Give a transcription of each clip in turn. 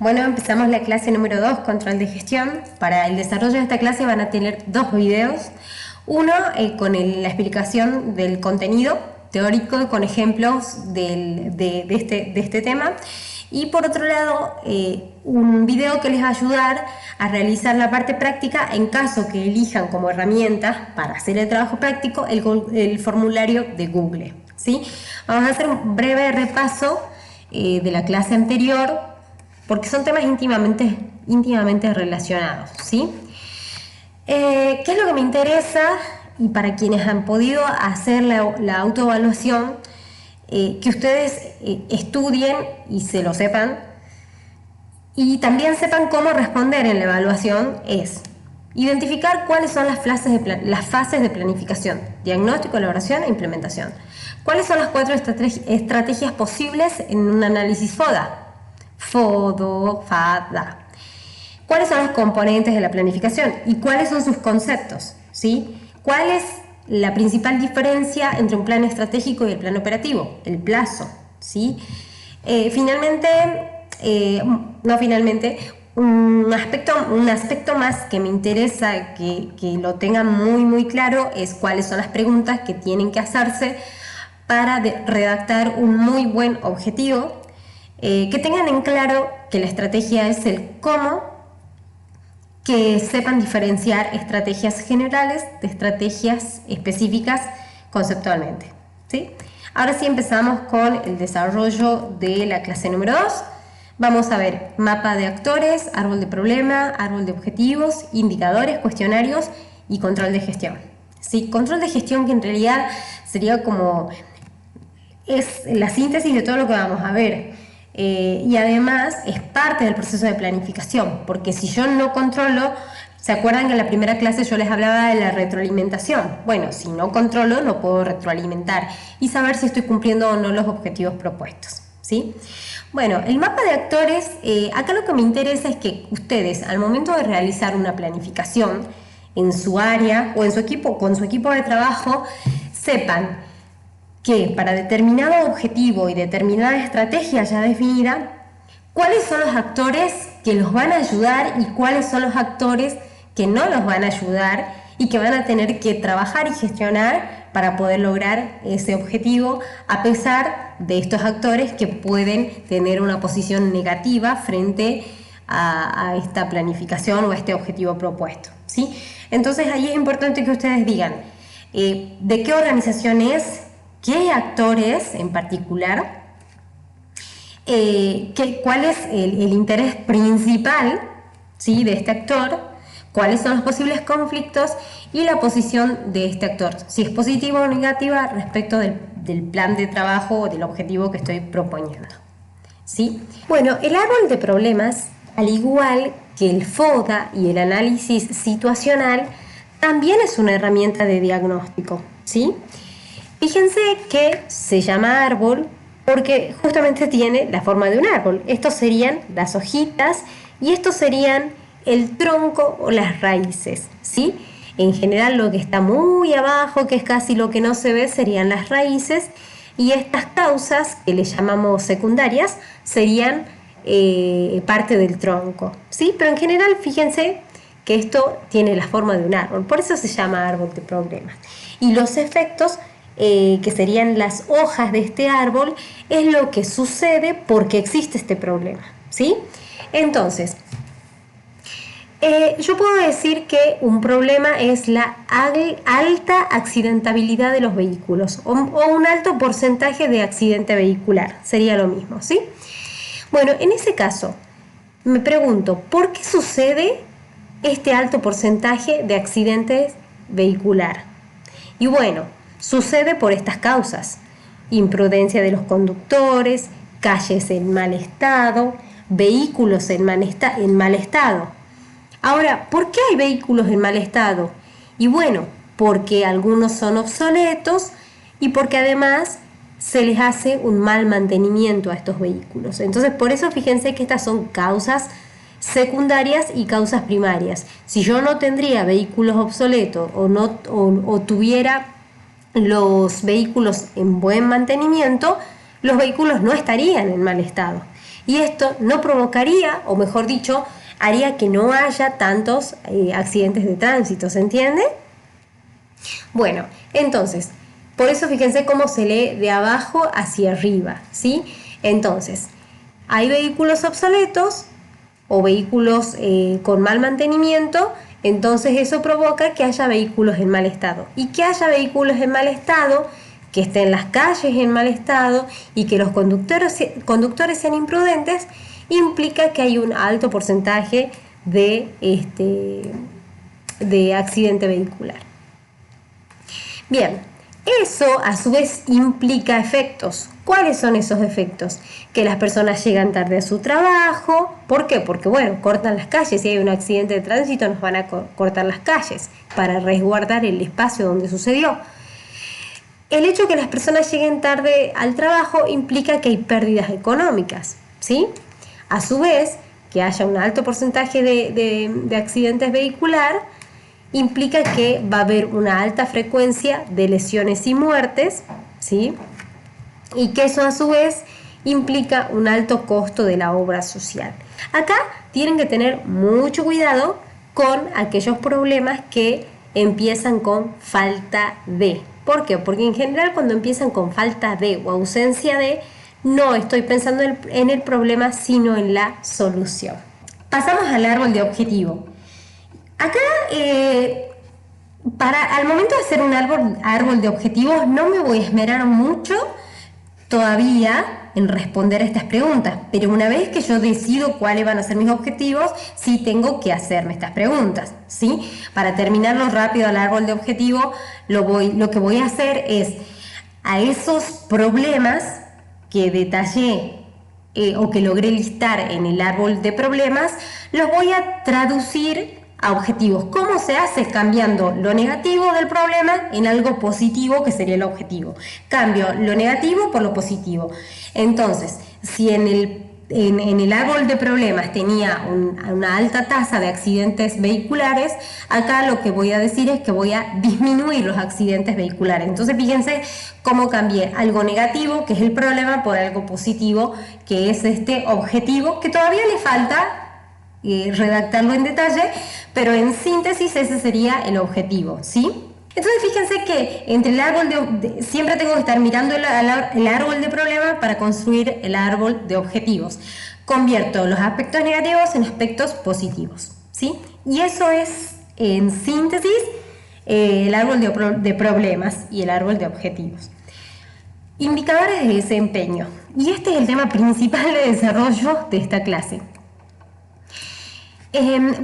Bueno, empezamos la clase número 2, control de gestión. Para el desarrollo de esta clase van a tener dos videos. Uno con la explicación del contenido teórico con ejemplos de este tema. Y por otro lado, un video que les va a ayudar a realizar la parte práctica en caso que elijan como herramienta para hacer el trabajo práctico el formulario de Google, ¿sí? Vamos a hacer un breve repaso de la clase anterior porque son temas íntimamente relacionados, ¿sí? ¿Qué es lo que me interesa? Y para quienes han podido hacer la autoevaluación, que ustedes estudien y se lo sepan y también sepan cómo responder en la evaluación es identificar cuáles son las fases de planificación, diagnóstico, elaboración e implementación. ¿Cuáles son las 4 estrategias posibles en un análisis FODA? FODA. ¿Cuáles son los componentes de la planificación y cuáles son sus conceptos? ¿Sí? ¿Cuál es la principal diferencia entre un plan estratégico y el plan operativo? El plazo, ¿sí? Un aspecto más que me interesa que lo tengan muy claro es cuáles son las preguntas que tienen que hacerse para redactar un muy buen objetivo, que tengan en claro que la estrategia es el cómo, que sepan diferenciar estrategias generales de estrategias específicas conceptualmente, ¿sí? Ahora sí empezamos con el desarrollo de la clase número 2. Vamos a ver mapa de actores, árbol de problema, árbol de objetivos, indicadores, cuestionarios y control de gestión, ¿sí? Control de gestión que en realidad sería es la síntesis de todo lo que vamos a ver. Y además es parte del proceso de planificación, porque si yo no controlo, ¿se acuerdan que en la primera clase yo les hablaba de la retroalimentación? Bueno, si no controlo no puedo retroalimentar y saber si estoy cumpliendo o no los objetivos propuestos, ¿sí? Bueno, el mapa de actores, acá lo que me interesa es que ustedes al momento de realizar una planificación en su área o en su equipo, con su equipo de trabajo, sepan que para determinado objetivo y determinada estrategia ya definida, cuáles son los actores que los van a ayudar y cuáles son los actores que no los van a ayudar y que van a tener que trabajar y gestionar para poder lograr ese objetivo, a pesar de estos actores que pueden tener una posición negativa frente a esta planificación o a este objetivo propuesto, ¿sí? Entonces ahí es importante que ustedes digan de qué organización es, qué actores en particular, cuál es el interés principal, ¿sí?, de este actor, cuáles son los posibles conflictos y la posición de este actor, si es positiva o negativa respecto del plan de trabajo o del objetivo que estoy proponiendo, ¿sí? Bueno, el árbol de problemas, al igual que el FODA y el análisis situacional, también es una herramienta de diagnóstico, ¿sí? Fíjense que se llama árbol porque justamente tiene la forma de un árbol. Estos serían las hojitas y estos serían el tronco o las raíces, ¿sí? En general lo que está muy abajo, que es casi lo que no se ve, serían las raíces y estas causas, que le llamamos secundarias, serían parte del tronco, ¿sí? Pero en general fíjense que esto tiene la forma de un árbol, por eso se llama árbol de problemas. Y los efectos que serían las hojas de este árbol, es lo que sucede porque existe este problema, ¿sí? Entonces, yo puedo decir que un problema es la alta accidentabilidad de los vehículos o un alto porcentaje de accidente vehicular, sería lo mismo, ¿sí? Bueno, en ese caso, me pregunto, ¿por qué sucede este alto porcentaje de accidentes vehicular? Y bueno, sucede por estas causas: imprudencia de los conductores, calles en mal estado, vehículos en mal estado. Ahora, ¿por qué hay vehículos en mal estado? Y bueno, porque algunos son obsoletos y porque además se les hace un mal mantenimiento a estos vehículos. Entonces, por eso fíjense que estas son causas secundarias y causas primarias. Si yo no tendría vehículos obsoletos o tuviera los vehículos en buen mantenimiento, los vehículos no estarían en mal estado. Y esto no provocaría, o mejor dicho, haría que no haya tantos accidentes de tránsito, ¿se entiende? Bueno, entonces, por eso fíjense cómo se lee de abajo hacia arriba, ¿sí? Entonces, hay vehículos obsoletos o vehículos con mal mantenimiento, entonces eso provoca que haya vehículos en mal estado. Y que haya vehículos en mal estado, que estén las calles en mal estado y que los conductores sean imprudentes, implica que hay un alto porcentaje de accidente vehicular. Bien, eso a su vez implica efectos. ¿Cuáles son esos efectos? Que las personas llegan tarde a su trabajo. ¿Por qué? Porque, bueno, cortan las calles. Si hay un accidente de tránsito, nos van a cortar las calles para resguardar el espacio donde sucedió. El hecho de que las personas lleguen tarde al trabajo implica que hay pérdidas económicas, ¿sí? A su vez, que haya un alto porcentaje de accidentes vehicular implica que va a haber una alta frecuencia de lesiones y muertes, ¿sí? Y que eso a su vez implica un alto costo de la obra social. Acá tienen que tener mucho cuidado con aquellos problemas que empiezan con falta de. ¿Por qué? Porque en general cuando empiezan con falta de o ausencia de, no estoy pensando en el problema, sino en la solución. Pasamos al árbol de objetivo. Acá, al momento de hacer un árbol de objetivos, no me voy a esmerar mucho todavía en responder a estas preguntas, pero una vez que yo decido cuáles van a ser mis objetivos, sí tengo que hacerme estas preguntas, ¿sí? Para terminarlo rápido al árbol de objetivo, lo que voy a hacer es a esos problemas que detallé o que logré listar en el árbol de problemas, los voy a traducir a objetivos. ¿Cómo se hace? Cambiando lo negativo del problema en algo positivo que sería el objetivo. Cambio lo negativo por lo positivo. Entonces, si en el árbol de problemas tenía una alta tasa de accidentes vehiculares, acá lo que voy a decir es que voy a disminuir los accidentes vehiculares. Entonces fíjense cómo cambié algo negativo, que es el problema, por algo positivo, que es este objetivo, que todavía le falta redactarlo en detalle, pero en síntesis ese sería el objetivo, ¿sí? Entonces fíjense que entre el árbol siempre tengo que estar mirando el árbol de problemas para construir el árbol de objetivos. Convierto los aspectos negativos en aspectos positivos, ¿sí? Y eso es, en síntesis, el árbol de problemas y el árbol de objetivos. Indicadores de desempeño. Y este es el tema principal de desarrollo de esta clase.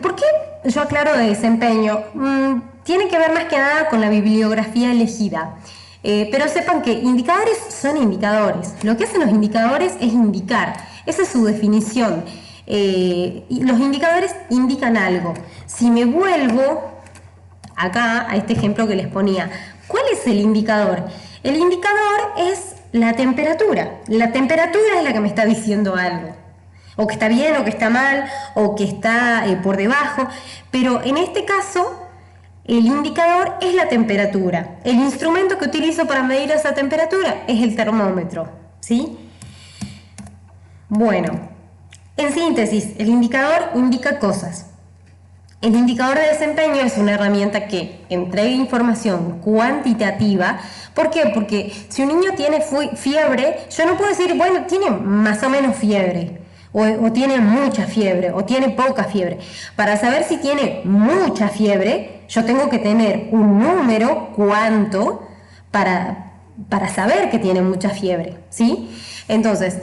¿Por qué yo aclaro de desempeño? Tiene que ver más que nada con la bibliografía elegida. Pero sepan que indicadores son indicadores. Lo que hacen los indicadores es indicar. Esa es su definición. Y los indicadores indican algo. Si me vuelvo acá a este ejemplo que les ponía, ¿cuál es el indicador? El indicador es la temperatura. La temperatura es la que me está diciendo algo. O que está bien, o que está mal, o que está por debajo. Pero en este caso, el indicador es la temperatura. El instrumento que utilizo para medir esa temperatura es el termómetro, ¿sí? Bueno, en síntesis, el indicador indica cosas. El indicador de desempeño es una herramienta que entrega información cuantitativa. ¿Por qué? Porque si un niño tiene fiebre, yo no puedo decir, bueno, tiene más o menos fiebre. O tiene mucha fiebre, o tiene poca fiebre. Para saber si tiene mucha fiebre, yo tengo que tener un número, cuánto, para saber que tiene mucha fiebre, ¿sí? Entonces,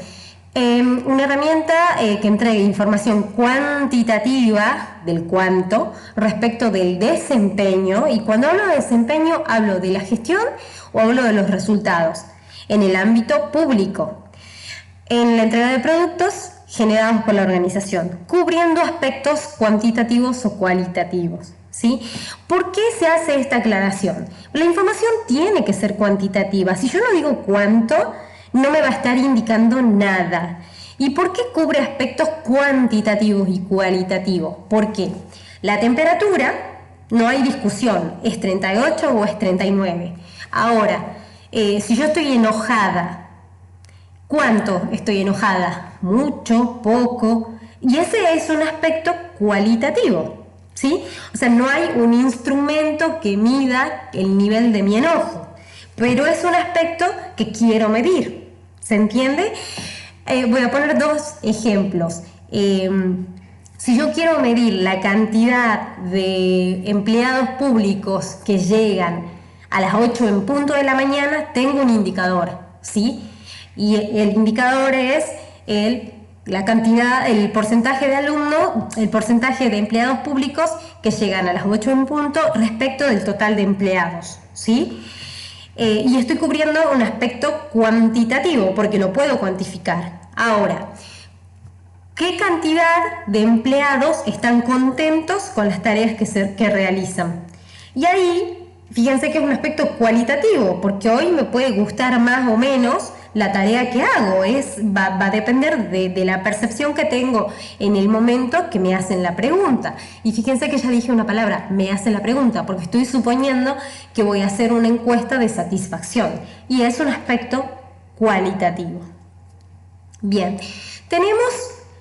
una herramienta que entregue información cuantitativa del cuánto respecto del desempeño, y cuando hablo de desempeño hablo de la gestión o hablo de los resultados en el ámbito público, en la entrega de productos generados por la organización, cubriendo aspectos cuantitativos o cualitativos, ¿sí? ¿Por qué se hace esta aclaración? La información tiene que ser cuantitativa. Si yo no digo cuánto, no me va a estar indicando nada. ¿Y por qué cubre aspectos cuantitativos y cualitativos? Porque la temperatura, no hay discusión, es 38 o es 39. Ahora, si yo estoy enojada, ¿cuánto estoy enojada? mucho, poco, y ese es un aspecto cualitativo, ¿sí? O sea, no hay un instrumento que mida el nivel de mi enojo, pero es un aspecto que quiero medir, ¿se entiende? Voy a poner dos ejemplos. Si yo quiero medir la cantidad de empleados públicos que llegan a las 8 en punto de la mañana, tengo un indicador, ¿sí? Y el indicador es la cantidad, el porcentaje de alumnos, el porcentaje de empleados públicos que llegan a las 8 en punto respecto del total de empleados, ¿sí? Y estoy cubriendo un aspecto cuantitativo porque lo puedo cuantificar. Ahora, ¿qué cantidad de empleados están contentos con las tareas que realizan? Y ahí, fíjense que es un aspecto cualitativo, porque hoy me puede gustar más o menos la tarea que hago, va a depender de la percepción que tengo en el momento que me hacen la pregunta. Y fíjense que ya dije una palabra, me hacen la pregunta, porque estoy suponiendo que voy a hacer una encuesta de satisfacción, y es un aspecto cualitativo. Bien,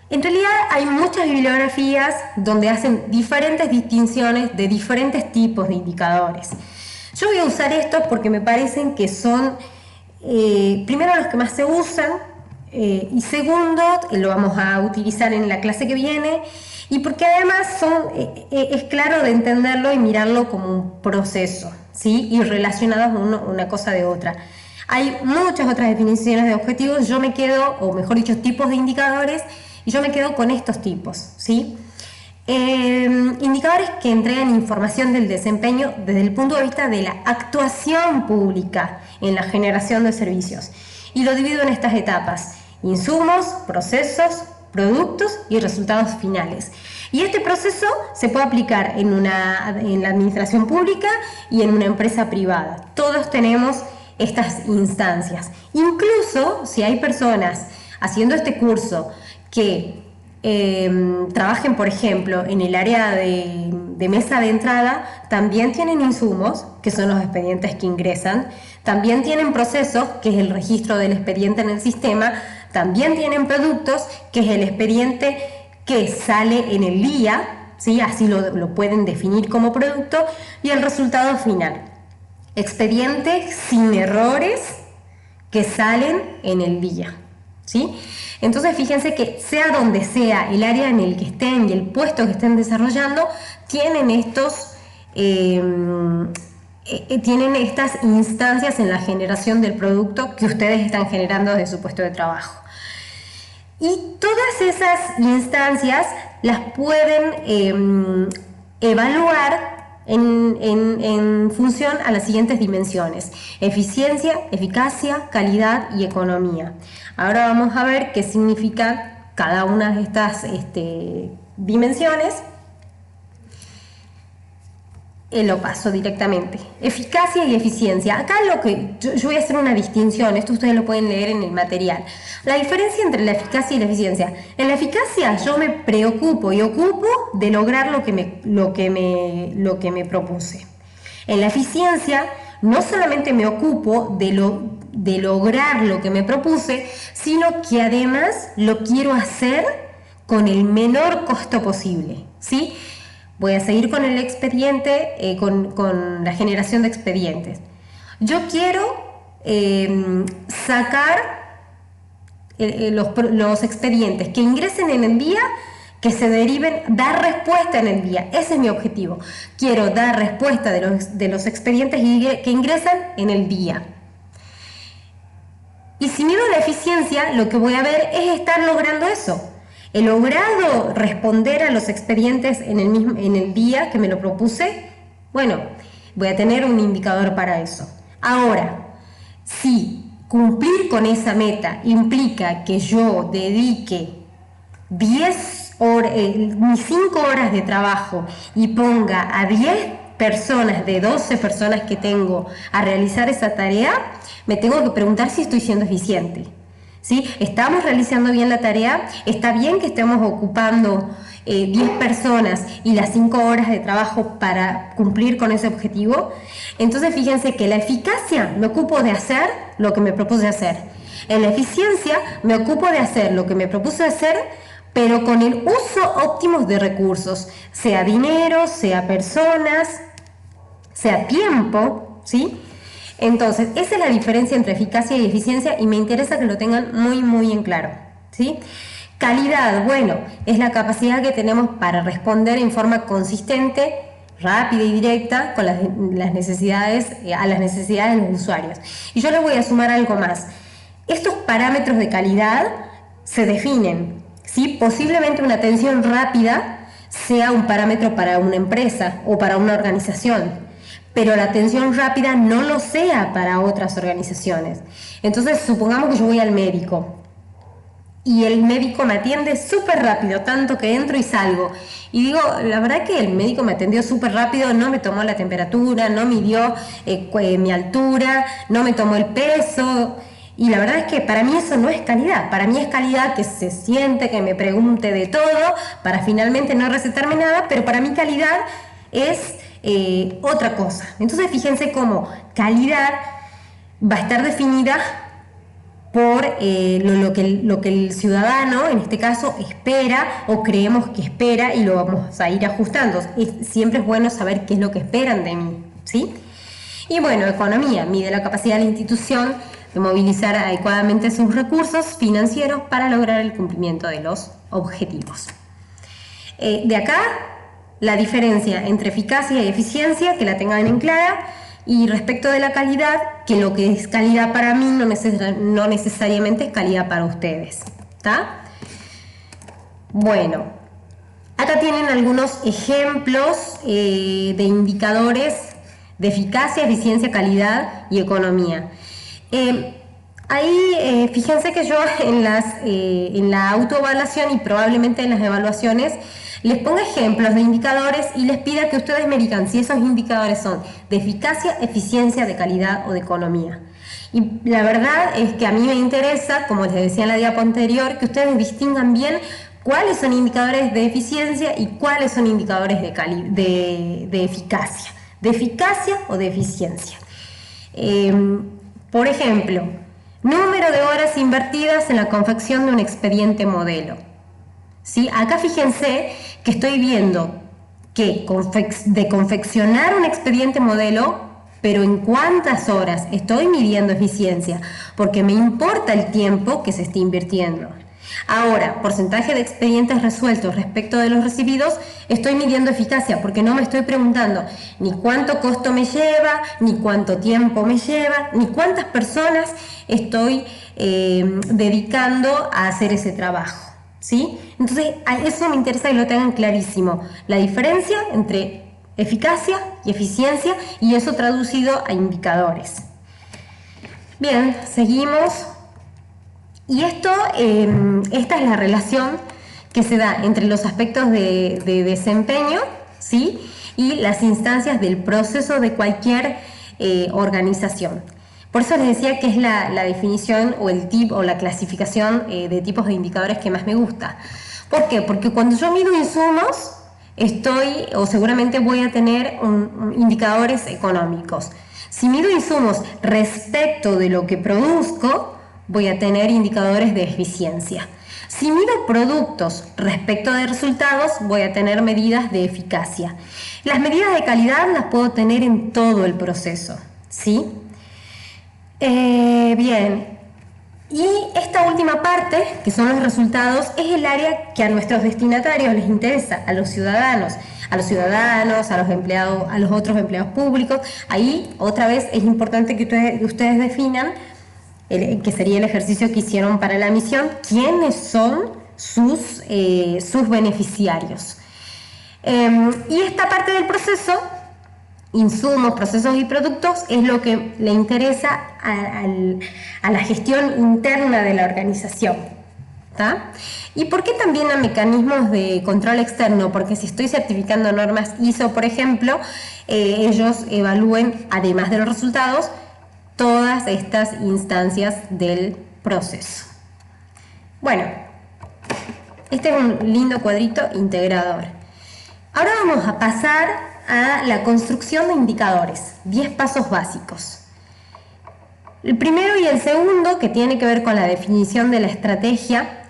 en realidad hay muchas bibliografías donde hacen diferentes distinciones de diferentes tipos de indicadores. Yo voy a usar estos porque me parecen que son, primero, los que más se usan, y segundo, lo vamos a utilizar en la clase que viene, y porque además es claro de entenderlo y mirarlo como un proceso, ¿sí? Y relacionados una cosa de otra. Hay muchas otras definiciones de objetivos, yo me quedo, o mejor dicho, tipos de indicadores, y yo me quedo con estos tipos, ¿sí? Indicadores que entregan información del desempeño desde el punto de vista de la actuación pública en la generación de servicios. Y lo divido en estas etapas: insumos, procesos, productos y resultados finales. Y este proceso se puede aplicar en la administración pública y en una empresa privada. Todos tenemos estas instancias. Incluso si hay personas haciendo este curso que trabajen, por ejemplo, en el área de mesa de entrada, también tienen insumos, que son los expedientes que ingresan, también tienen procesos, que es el registro del expediente en el sistema, también tienen productos, que es el expediente que sale en el día, ¿sí? Así lo pueden definir como producto, y el resultado final. Expedientes sin errores que salen en el día, ¿sí? Entonces fíjense que sea donde sea el área en el que estén y el puesto que estén desarrollando, tienen estas instancias en la generación del producto que ustedes están generando desde su puesto de trabajo. Y todas esas instancias las pueden evaluar en función a las siguientes dimensiones: eficiencia, eficacia, calidad y economía. Ahora vamos a ver qué significa cada una de estas dimensiones. Lo paso directamente. Eficacia y eficiencia. Acá yo voy a hacer una distinción, esto ustedes lo pueden leer en el material. La diferencia entre la eficacia y la eficiencia. En la eficacia yo me preocupo y ocupo de lograr lo que me propuse. En la eficiencia no solamente me ocupo de lograr lo que me propuse, sino que además lo quiero hacer con el menor costo posible, ¿sí? Voy a seguir con el expediente, con la generación de expedientes. Yo quiero sacar los expedientes que ingresen en el día, que se deriven, dar respuesta en el día. Ese es mi objetivo. Quiero dar respuesta de los expedientes que ingresan en el día. Y si mido la eficiencia, lo que voy a ver es estar logrando eso. ¿He logrado responder a los expedientes en el día que me lo propuse? Bueno, voy a tener un indicador para eso. Ahora, si cumplir con esa meta implica que yo dedique 5 horas de trabajo y ponga a 10 personas de 12 personas que tengo a realizar esa tarea, me tengo que preguntar si estoy siendo eficiente. ¿Sí? ¿Estamos realizando bien la tarea? ¿Está bien que estemos ocupando 10 personas y las 5 horas de trabajo para cumplir con ese objetivo? Entonces fíjense que la eficacia me ocupo de hacer lo que me propuse hacer. En la eficiencia me ocupo de hacer lo que me propuse hacer, pero con el uso óptimo de recursos, sea dinero, sea personas, sea tiempo, ¿sí? Entonces, esa es la diferencia entre eficacia y eficiencia y me interesa que lo tengan muy en claro, ¿sí? Calidad, bueno, es la capacidad que tenemos para responder en forma consistente, rápida y directa con las necesidades, a las necesidades de los usuarios. Y yo les voy a sumar algo más. Estos parámetros de calidad se definen, ¿sí? Posiblemente una atención rápida sea un parámetro para una empresa o para una organización, pero la atención rápida no lo sea para otras organizaciones. Entonces, supongamos que yo voy al médico y el médico me atiende súper rápido, tanto que entro y salgo. Y digo, la verdad que el médico me atendió súper rápido, no me tomó la temperatura, no midió mi altura, no me tomó el peso. Y la verdad es que para mí eso no es calidad. Para mí es calidad que se siente, que me pregunte de todo, para finalmente no recetarme nada, pero para mí calidad es otra cosa. Entonces fíjense cómo calidad va a estar definida por lo que el ciudadano, en este caso, espera o creemos que espera y lo vamos a ir ajustando. Siempre es bueno saber qué es lo que esperan de mí, ¿sí? Y bueno, economía, mide la capacidad de la institución de movilizar adecuadamente sus recursos financieros para lograr el cumplimiento de los objetivos. De acá, la diferencia entre eficacia y eficiencia, que la tengan en clara. Y respecto de la calidad, que lo que es calidad para mí no necesariamente es calidad para ustedes, ¿está? Bueno, acá tienen algunos ejemplos de indicadores de eficacia, eficiencia, calidad y economía. Ahí fíjense que yo en la autoevaluación y probablemente en las evaluaciones les pongo ejemplos de indicadores y les pida que ustedes me digan si esos indicadores son de eficacia, eficiencia, de calidad o de economía. Y la verdad es que a mí me interesa, como les decía en la diapo anterior, que ustedes distingan bien cuáles son indicadores de eficiencia y cuáles son indicadores de eficacia o de eficiencia. Por ejemplo, número de horas invertidas en la confección de un expediente modelo. ¿Sí? Acá fíjense que estoy viendo que de confeccionar un expediente modelo, pero en cuántas horas estoy midiendo eficiencia, porque me importa el tiempo que se esté invirtiendo. Ahora, porcentaje de expedientes resueltos respecto de los recibidos, estoy midiendo eficacia, porque no me estoy preguntando ni cuánto costo me lleva, ni cuánto tiempo me lleva, ni cuántas personas estoy dedicando a hacer ese trabajo. ¿Sí? Entonces, a eso me interesa que lo tengan clarísimo. La diferencia entre eficacia y eficiencia y eso traducido a indicadores. Bien, seguimos. Y esta es la relación que se da entre los aspectos de desempeño, ¿sí? Y las instancias del proceso de cualquier organización. Por eso les decía que es la definición o el tip o la clasificación de tipos de indicadores que más me gusta. ¿Por qué? Porque cuando yo mido insumos, seguramente voy a tener indicadores económicos. Si mido insumos respecto de lo que produzco, voy a tener indicadores de eficiencia. Si mido productos respecto de resultados, voy a tener medidas de eficacia. Las medidas de calidad las puedo tener en todo el proceso, ¿sí? Bien, y esta última parte, que son los resultados, es el área que a nuestros destinatarios les interesa, a los ciudadanos, a los empleados, a los otros empleados públicos. Ahí, otra vez, es importante que ustedes definan, que sería el ejercicio que hicieron para la misión, quiénes son sus beneficiarios. Y esta parte del proceso, insumos, procesos y productos, es lo que le interesa a la gestión interna de la organización. ¿Tá? ¿Y por qué también a mecanismos de control externo? Porque si estoy certificando normas ISO, por ejemplo, ellos evalúen, además de los resultados, todas estas instancias del proceso. Bueno, este es un lindo cuadrito integrador. Ahora vamos a pasar a la construcción de indicadores, 10 pasos básicos. El primero y el segundo, que tiene que ver con la definición de la estrategia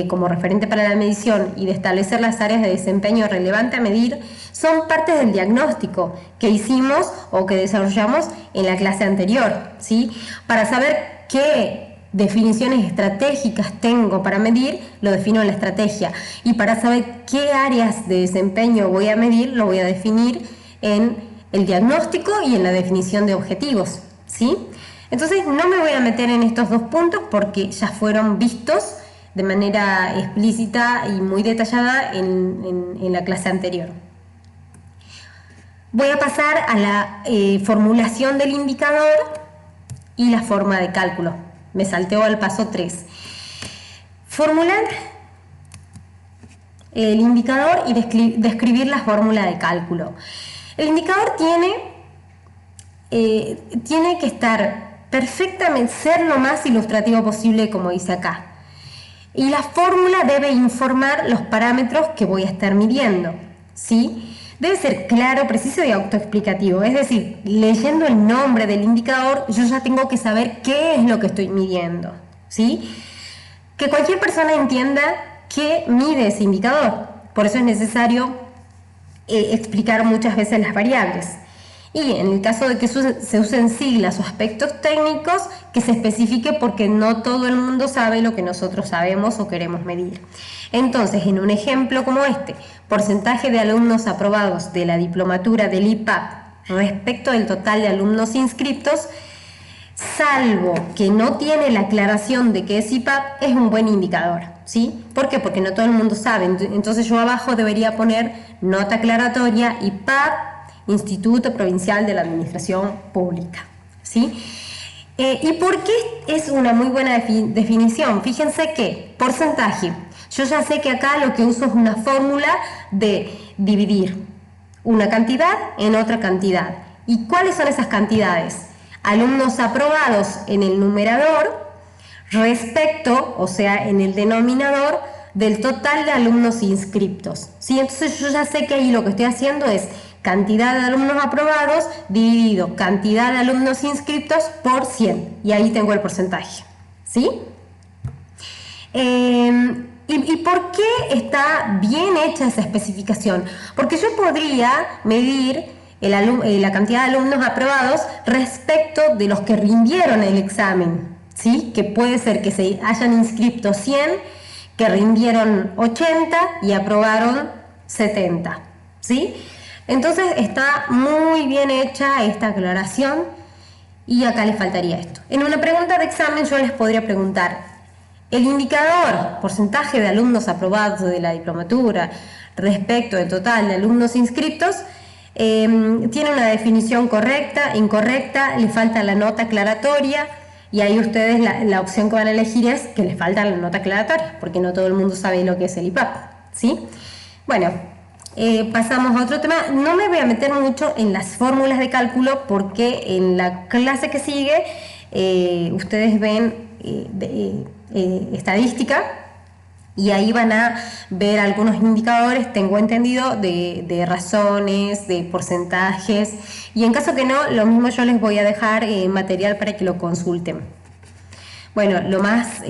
como referente para la medición y de establecer las áreas de desempeño relevante a medir, son partes del diagnóstico que hicimos o que desarrollamos en la clase anterior, ¿sí? Para saber qué definiciones estratégicas tengo para medir, lo defino en la estrategia. Y para saber qué áreas de desempeño voy a medir, lo voy a definir en el diagnóstico y en la definición de objetivos, ¿sí? Entonces no me voy a meter en estos dos puntos porque ya fueron vistos de manera explícita y muy detallada en la clase anterior. Voy a pasar a la formulación del indicador y la forma de cálculo. Me salteo al paso 3. Formular el indicador y describir la fórmula de cálculo. El indicador tiene que estar perfectamente, ser lo más ilustrativo posible, como dice acá. Y la fórmula debe informar los parámetros que voy a estar midiendo, ¿sí? Debe ser claro, preciso y autoexplicativo. Es decir, leyendo el nombre del indicador, yo ya tengo que saber qué es lo que estoy midiendo, ¿sí? Que cualquier persona entienda qué mide ese indicador. Por eso es necesario explicar muchas veces las variables. Y en el caso de que se usen siglas o aspectos técnicos, que se especifique porque no todo el mundo sabe lo que nosotros sabemos o queremos medir. Entonces, en un ejemplo como este, porcentaje de alumnos aprobados de la diplomatura del IPAP respecto del total de alumnos inscriptos, salvo que no tiene la aclaración de que es IPAP, es un buen indicador, ¿sí? ¿Por qué? Porque no todo el mundo sabe. Entonces yo abajo debería poner nota aclaratoria IPAP, Instituto Provincial de la Administración Pública, ¿sí? ¿Y por qué es una muy buena definición? Fíjense que porcentaje, yo ya sé que acá lo que uso es una fórmula de dividir una cantidad en otra cantidad. ¿Y cuáles son esas cantidades? Alumnos aprobados en el numerador respecto, o sea, en el denominador, del total de alumnos inscriptos, ¿sí? Entonces yo ya sé que ahí lo que estoy haciendo es cantidad de alumnos aprobados dividido cantidad de alumnos inscriptos por 100, y ahí tengo el porcentaje, ¿sí? ¿Y por qué está bien hecha esa especificación? Porque yo podría medir la cantidad de alumnos aprobados respecto de los que rindieron el examen, ¿sí? Que puede ser que se hayan inscrito 100, que rindieron 80 y aprobaron 70, ¿sí? Entonces está muy bien hecha esta aclaración y acá les faltaría esto. En una pregunta de examen yo les podría preguntar, el indicador, porcentaje de alumnos aprobados de la diplomatura respecto del total de alumnos inscriptos, tiene una definición correcta, incorrecta, le falta la nota aclaratoria, y ahí ustedes la opción que van a elegir es que les falta la nota aclaratoria, porque no todo el mundo sabe lo que es el IPAP, ¿sí? Bueno, pasamos a otro tema. No me voy a meter mucho en las fórmulas de cálculo porque en la clase que sigue ustedes ven estadística y ahí van a ver algunos indicadores, tengo entendido, de razones, de porcentajes, y en caso que no, lo mismo yo les voy a dejar material para que lo consulten. Bueno, lo más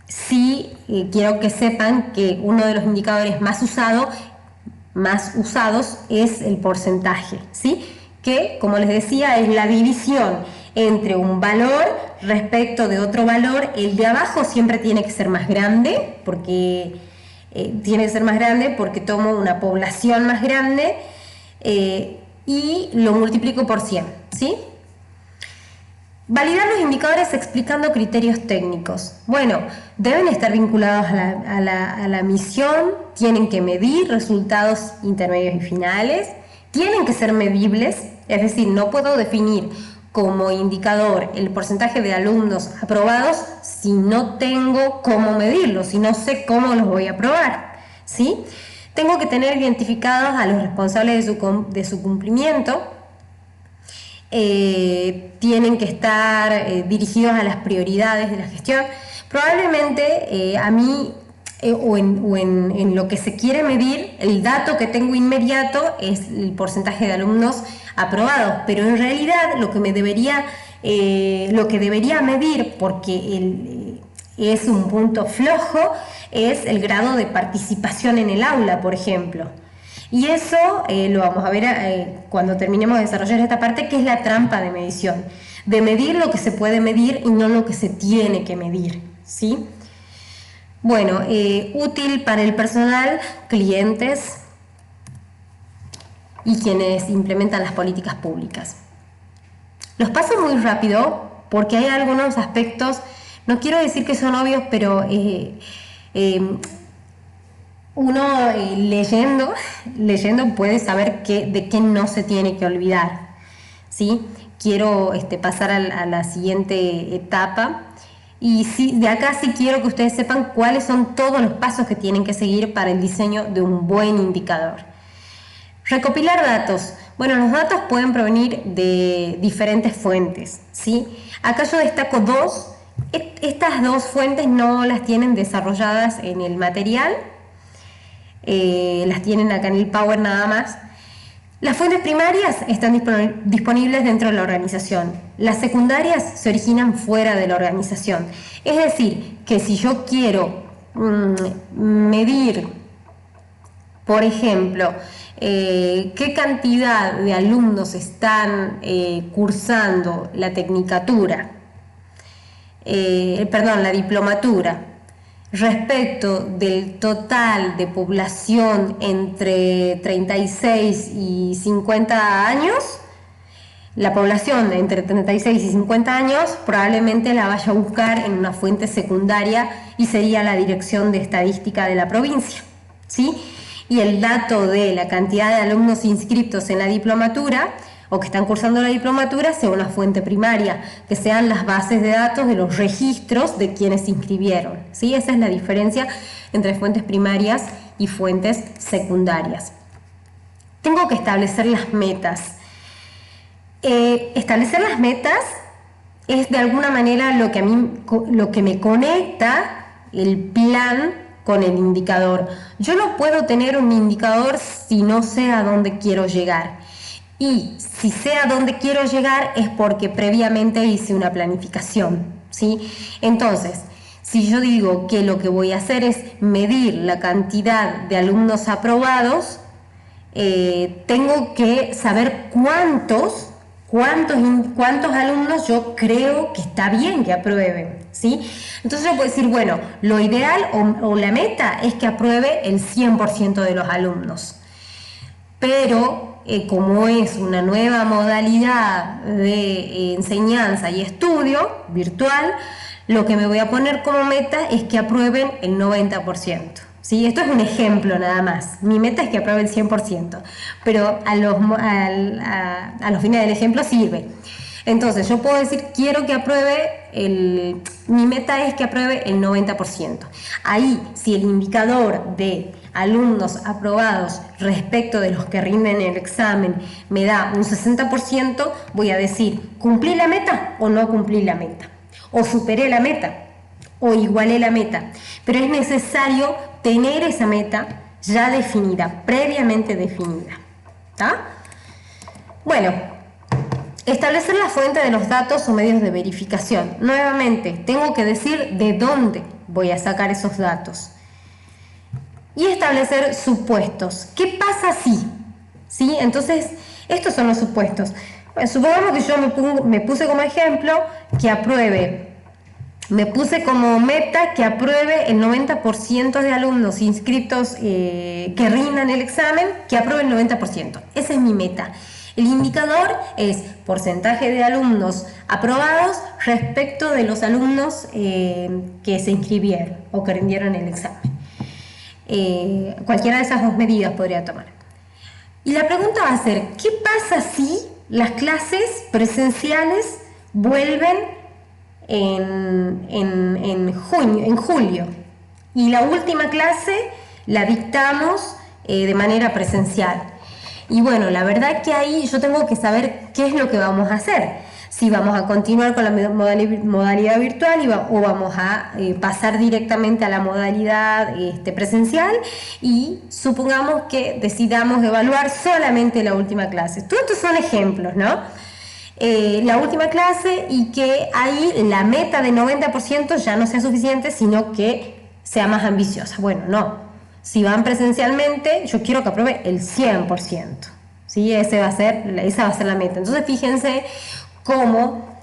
sí quiero que sepan que uno de los indicadores más usados es el porcentaje, ¿sí? Que, como les decía, es la división entre un valor respecto de otro valor. El de abajo siempre tiene que ser más grande, porque tomo una población más grande y lo multiplico por 100, ¿sí? Validar los indicadores explicando criterios técnicos. Bueno, deben estar vinculados a la misión, tienen que medir resultados intermedios y finales, tienen que ser medibles, es decir, no puedo definir como indicador el porcentaje de alumnos aprobados si no tengo cómo medirlo, si no sé cómo los voy a aprobar, ¿sí? Tengo que tener identificados a los responsables de su cumplimiento, tienen que estar dirigidos a las prioridades de la gestión, Probablemente a mí en lo que se quiere medir, el dato que tengo inmediato es el porcentaje de alumnos aprobados, pero en realidad lo que debería medir, porque es un punto flojo, es el grado de participación en el aula, por ejemplo. Y eso lo vamos a ver cuando terminemos de desarrollar esta parte, que es la trampa de medición. De medir lo que se puede medir y no lo que se tiene que medir, ¿sí? Bueno, útil para el personal, clientes y quienes implementan las políticas públicas. Los paso muy rápido porque hay algunos aspectos, no quiero decir que son obvios, pero uno leyendo puede saber de qué no se tiene que olvidar, ¿sí? Quiero pasar a la siguiente etapa. Y de acá sí quiero que ustedes sepan cuáles son todos los pasos que tienen que seguir para el diseño de un buen indicador. Recopilar datos. Bueno, los datos pueden provenir de diferentes fuentes, ¿sí? Acá yo destaco dos. Estas dos fuentes no las tienen desarrolladas en el material, las tienen acá en el Power nada más. Las fuentes primarias están disponibles dentro de la organización. Las secundarias se originan fuera de la organización. Es decir, que si yo quiero medir, por ejemplo, qué cantidad de alumnos están cursando la tecnicatura, la diplomatura, respecto del total de población entre 36 y 50 años, la población entre 36 y 50 años probablemente la vaya a buscar en una fuente secundaria y sería la Dirección de Estadística de la provincia, ¿sí? Y el dato de la cantidad de alumnos inscriptos en la diplomatura o que están cursando la diplomatura sea una fuente primaria, que sean las bases de datos de los registros de quienes se inscribieron, ¿sí? Esa es la diferencia entre fuentes primarias y fuentes secundarias. Tengo que establecer las metas. Establecer las metas es de alguna manera lo que me conecta el plan con el indicador. Yo no puedo tener un indicador si no sé a dónde quiero llegar. Y si sé a dónde quiero llegar es porque previamente hice una planificación, ¿sí? Entonces, si yo digo que lo que voy a hacer es medir la cantidad de alumnos aprobados, tengo que saber cuántos alumnos yo creo que está bien que aprueben, ¿sí? Entonces yo puedo decir, bueno, lo ideal o la meta es que apruebe el 100% de los alumnos. Pero como es una nueva modalidad de enseñanza y estudio virtual, lo que me voy a poner como meta es que aprueben el 90%. ¿Sí? Esto es un ejemplo nada más. Mi meta es que apruebe el 100%, pero a los fines del ejemplo sirve. Entonces yo puedo decir, quiero que apruebe, mi meta es que apruebe el 90%. Ahí, si el indicador de alumnos aprobados respecto de los que rinden el examen me da un 60%, voy a decir, ¿cumplí la meta o no cumplí la meta? ¿O superé la meta? ¿O igualé la meta? Pero es necesario tener esa meta ya definida, previamente definida. ¿Tá? Bueno, establecer la fuente de los datos o medios de verificación. Nuevamente, tengo que decir de dónde voy a sacar esos datos. Y establecer supuestos. ¿Qué pasa si? ¿Sí? Entonces, estos son los supuestos. Bueno, supongamos que yo me puse como ejemplo que apruebe. Me puse como meta que apruebe el 90% de alumnos inscritos que rindan el examen, que apruebe el 90%. Esa es mi meta. El indicador es porcentaje de alumnos aprobados respecto de los alumnos que se inscribieron o que rindieron el examen. Cualquiera de esas dos medidas podría tomar. Y la pregunta va a ser, ¿qué pasa si las clases presenciales vuelven en julio? Y la última clase la dictamos de manera presencial. Y bueno, la verdad que ahí yo tengo que saber qué es lo que vamos a hacer. si vamos a continuar con la modalidad virtual o vamos a pasar directamente a la modalidad presencial, y supongamos que decidamos evaluar solamente la última clase. Todos estos son ejemplos, ¿no? La última clase, y que ahí la meta de 90% ya no sea suficiente, sino que sea más ambiciosa. Bueno, no. Si van presencialmente, yo quiero que apruebe el 100%. ¿Sí? Esa va a ser la meta. Entonces, fíjense cómo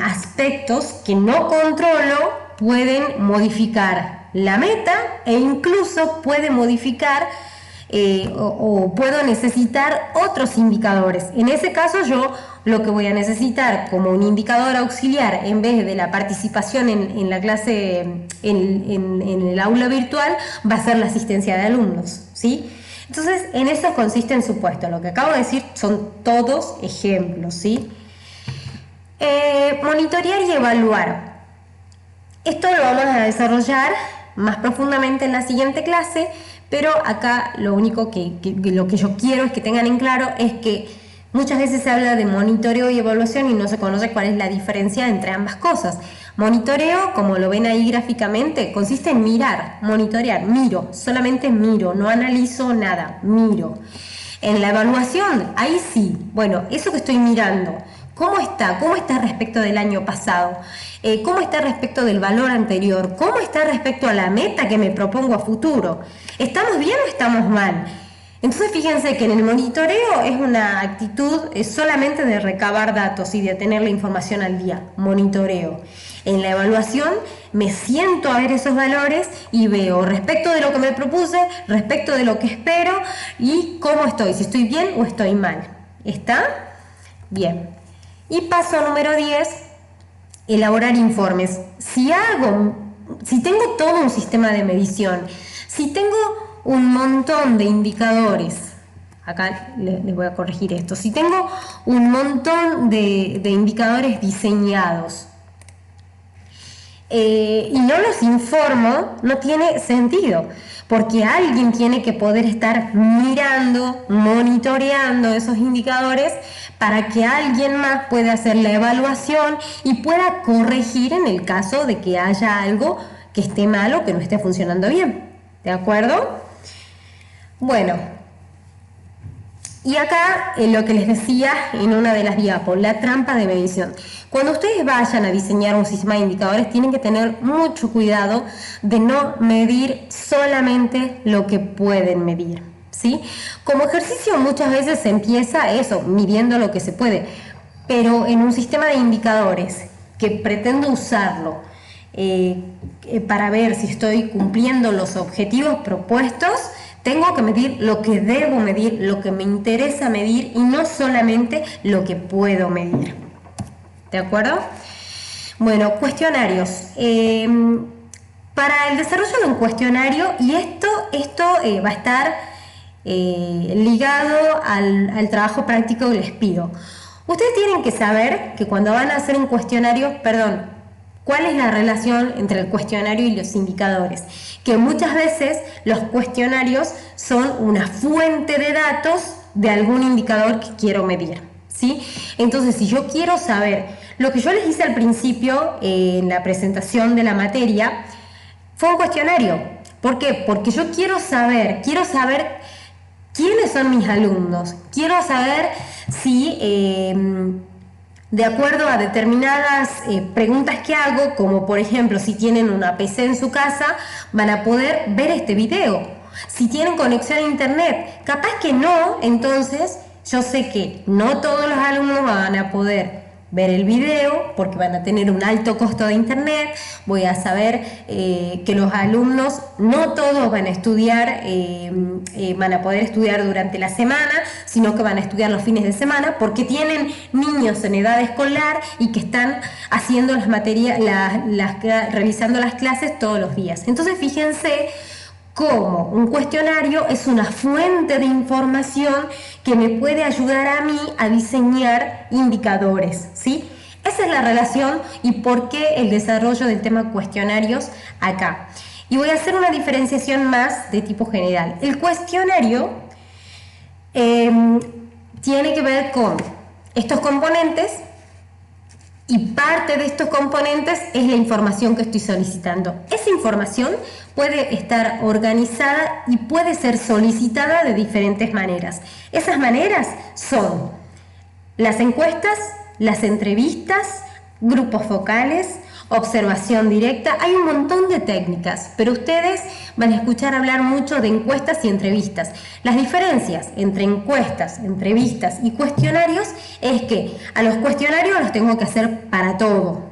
aspectos que no controlo pueden modificar la meta, e incluso puede modificar o puedo necesitar otros indicadores. En ese caso, yo lo que voy a necesitar como un indicador auxiliar, en vez de la participación en la clase, en el aula virtual, va a ser la asistencia de alumnos, ¿sí? Entonces, en eso consiste en supuesto. Lo que acabo de decir son todos ejemplos, ¿sí? Monitorear y evaluar. Esto lo vamos a desarrollar más profundamente en la siguiente clase, pero acá lo único lo que yo quiero es que tengan en claro es que muchas veces se habla de monitoreo y evaluación y no se conoce cuál es la diferencia entre ambas cosas. Monitoreo, como lo ven ahí gráficamente, consiste en mirar, monitorear, miro, solamente miro, no analizo nada, miro. En la evaluación, ahí sí, bueno, eso que estoy mirando, ¿cómo está? ¿Cómo está respecto del año pasado? ¿Cómo está respecto del valor anterior? ¿Cómo está respecto a la meta que me propongo a futuro? ¿Estamos bien o estamos mal? Entonces, fíjense que en el monitoreo es una actitud solamente de recabar datos y de tener la información al día. Monitoreo. En la evaluación me siento a ver esos valores y veo respecto de lo que me propuse, respecto de lo que espero y cómo estoy, si estoy bien o estoy mal. ¿Está? Bien. Y paso número 10, elaborar informes. Si tengo todo un sistema de medición, si tengo un montón de indicadores, acá les voy a corregir esto, si tengo un montón de indicadores diseñados y no los informo, no tiene sentido, porque alguien tiene que poder estar mirando, monitoreando esos indicadores para que alguien más pueda hacer la evaluación y pueda corregir en el caso de que haya algo que esté mal o que no esté funcionando bien. ¿De acuerdo? Bueno, y acá lo que les decía en una de las diapos, la trampa de medición. Cuando ustedes vayan a diseñar un sistema de indicadores, tienen que tener mucho cuidado de no medir solamente lo que pueden medir, ¿sí? Como ejercicio muchas veces se empieza eso, midiendo lo que se puede, pero en un sistema de indicadores que pretendo usarlo para ver si estoy cumpliendo los objetivos propuestos, tengo que medir lo que debo medir, lo que me interesa medir y no solamente lo que puedo medir. ¿De acuerdo? Bueno, cuestionarios. Para el desarrollo de un cuestionario, y esto va a estar ligado al trabajo práctico que les pido. Ustedes tienen que saber que cuando van a hacer un cuestionario, ¿cuál es la relación entre el cuestionario y los indicadores? Que muchas veces los cuestionarios son una fuente de datos de algún indicador que quiero medir, ¿sí? Entonces, si yo quiero saber, lo que yo les hice al principio en la presentación de la materia fue un cuestionario. ¿Por qué? Porque yo quiero saber quiénes son mis alumnos, quiero saber si de acuerdo a determinadas preguntas que hago, como por ejemplo si tienen una PC en su casa, van a poder ver este video. Si tienen conexión a internet, capaz que no, entonces yo sé que no todos los alumnos van a poder ver el video porque van a tener un alto costo de internet. Voy a saber que los alumnos no todos van a estudiar, van a poder estudiar durante la semana, sino que van a estudiar los fines de semana porque tienen niños en edad escolar y que están haciendo las materias, realizando las clases todos los días. Entonces, fíjense cómo un cuestionario es una fuente de información que me puede ayudar a mí a diseñar indicadores, ¿sí? Esa es la relación y por qué el desarrollo del tema cuestionarios acá. Y voy a hacer una diferenciación más de tipo general. El cuestionario tiene que ver con estos componentes Y parte de estos componentes es la información que estoy solicitando. Esa información puede estar organizada y puede ser solicitada de diferentes maneras. Esas maneras son las encuestas, las entrevistas, grupos focales, observación directa. Hay un montón de técnicas, pero ustedes van a escuchar hablar mucho de encuestas y entrevistas. Las diferencias entre encuestas, entrevistas y cuestionarios es que a los cuestionarios los tengo que hacer para todo.